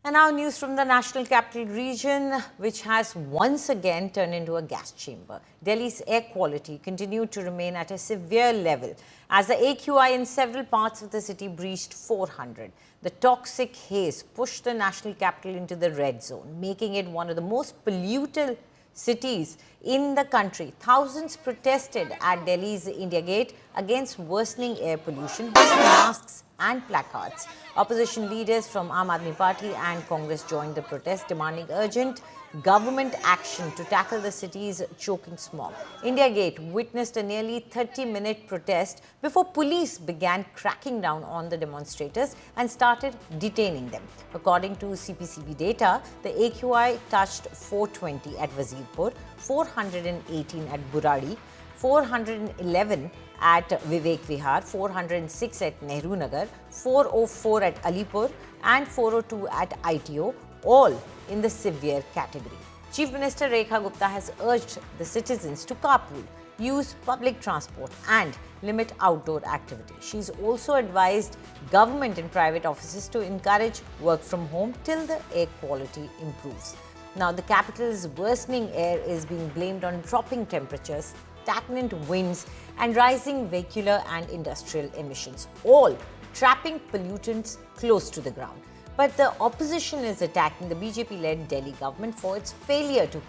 And now news from the National Capital Region, which has once again turned into a gas chamber. Delhi's air quality continued to remain at a severe level as the AQI in several parts of the city breached 400. The toxic haze pushed the national capital into the red zone, making it one of the most polluted cities in the country. Thousands protested at Delhi's India Gate against worsening air pollution, holding masks and placards. Opposition leaders from Aadmi Party and Congress joined the protest, demanding urgent government action to tackle the city's choking smog. India Gate witnessed a nearly 30-minute protest before police began cracking down on the demonstrators and started detaining them. According to CPCB data, the AQI touched 420 at Wazirpur, 418 at Buradi, 411 at Vivek Vihar, 406 at Nehru Nagar, 404 at Alipur and 402 at ITO, all in the severe category. Chief Minister Rekha Gupta has urged the citizens to carpool, use public transport and limit outdoor activity. She's also advised government and private offices to encourage work from home till the air quality improves. Now, the capital's worsening air is being blamed on dropping temperatures, stagnant winds and rising vehicular and industrial emissions, all trapping pollutants close to the ground. But the opposition is attacking the BJP-led Delhi government for its failure to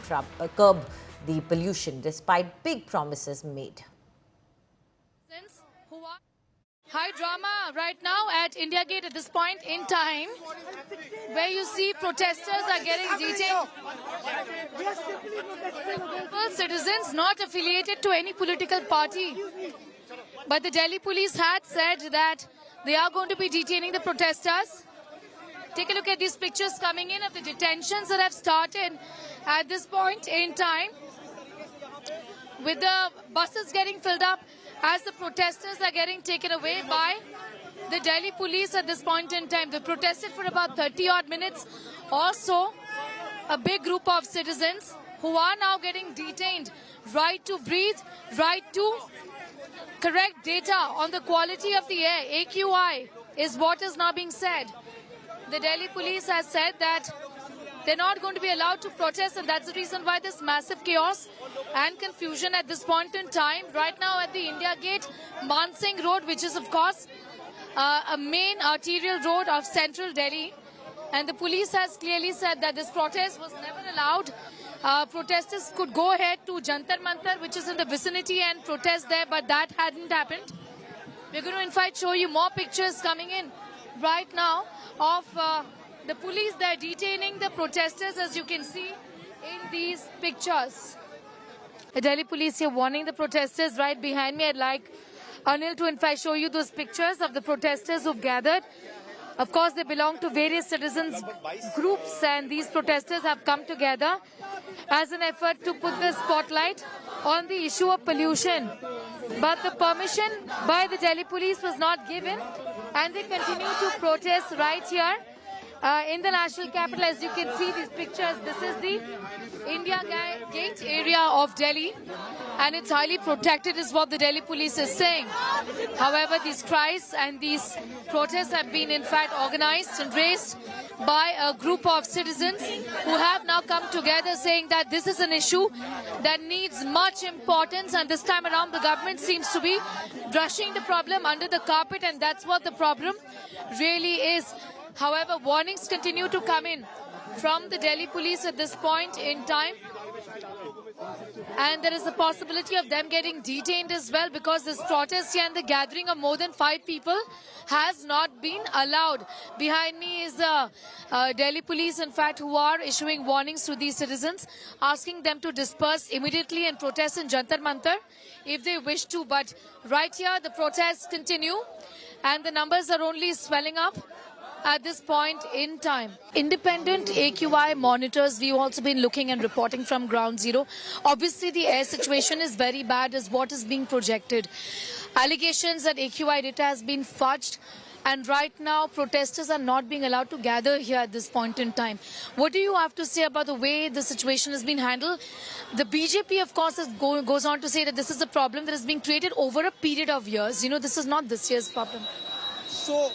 curb the pollution despite big promises made. High drama right now at India Gate at this point in time, where you see protesters are getting detained. Citizens not affiliated to any political party. But the Delhi police had said that they are going to be detaining the protesters. Take a look at these pictures coming in of the detentions that have started at this point in time, with the buses getting filled up as the protesters are getting taken away by the Delhi police at this point in time. They protested for about 30 odd minutes. Also, a big group of citizens who are now getting detained. Right to breathe, right to correct data on the quality of the air. AQI is what is now being said. The Delhi police has said that they're not going to be allowed to protest, and that's the reason why there's massive chaos and confusion at this point in time. Right now at the India Gate, Mansingh Road, which is of course a main arterial road of central Delhi. And the police has clearly said that this protest was never allowed. Protesters could go ahead to Jantar Mantar, which is in the vicinity, and protest there, but that hadn't happened. We're going to in fact show you more pictures coming in right now of the police. They're detaining the protesters, as you can see in these pictures. The Delhi police here warning the protesters right behind me. I'd like Anil to in fact show you those pictures of the protesters who've gathered. Of course, they belong to various citizens groups, and these protesters have come together as an effort to put the spotlight on the issue of pollution. But the permission by the Delhi police was not given, and they continue to protest right here in the national capital. As you can see these pictures, this is the India Gate area of Delhi, and it's highly protected is what the Delhi police is saying. However, these cries and these protests have been in fact organized and raised by a group of citizens who have now come together, saying that this is an issue that needs much importance, and this time around the government seems to be brushing the problem under the carpet, and that's what the problem really is. However, warnings continue to come in from the Delhi police at this point in time, and there is a possibility of them getting detained as well, because this protest here and the gathering of more than 5 people has not been allowed. Behind me is the Delhi police, in fact, who are issuing warnings to these citizens, asking them to disperse immediately and protest in Jantar Mantar if they wish to. But right here, the protests continue, and the numbers are only swelling up at this point in time. Independent AQI monitors, we've also been looking and reporting from ground zero. Obviously, the air situation is very bad as what is being projected. Allegations that AQI data has been fudged, and right now protesters are not being allowed to gather here at this point in time. What do you have to say about the way the situation has been handled? The BJP, of course, goes on to say that this is a problem that is being created over a period of years. You know, this is not this year's problem. So,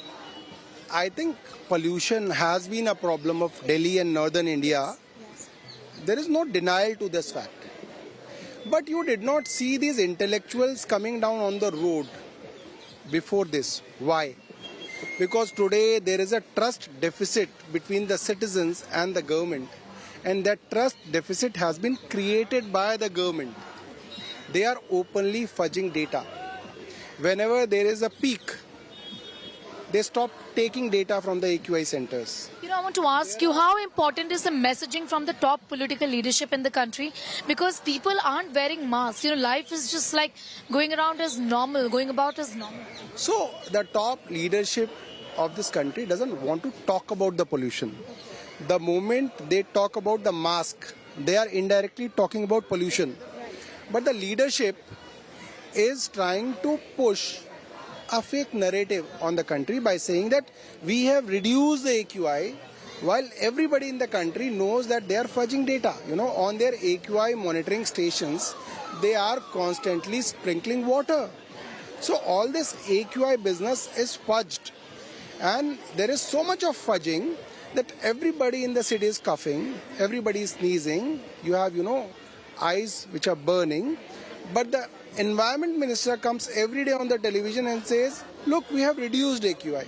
I think pollution has been a problem of Delhi and northern India. There is no denial to this fact. But you did not see these intellectuals coming down on the road before this. Why? Because today there is a trust deficit between the citizens and the government. And that trust deficit has been created by the government. They are openly fudging data. Whenever there is a peak, they stop taking data from the AQI centers. I want to ask you, how important is the messaging from the top political leadership in the country? Because people aren't wearing masks. Life is just like going around as normal, going about as normal. So the top leadership of this country doesn't want to talk about the pollution. The moment they talk about the mask, they are indirectly talking about pollution. But the leadership is trying to push a fake narrative on the country by saying that we have reduced the AQI, while everybody in the country knows that they are fudging data. On their AQI monitoring stations, they are constantly sprinkling water. So all this AQI business is fudged. And there is so much of fudging that everybody in the city is coughing, everybody is sneezing, you have, eyes which are burning. But the Environment Minister comes every day on the television and says, look, we have reduced AQI.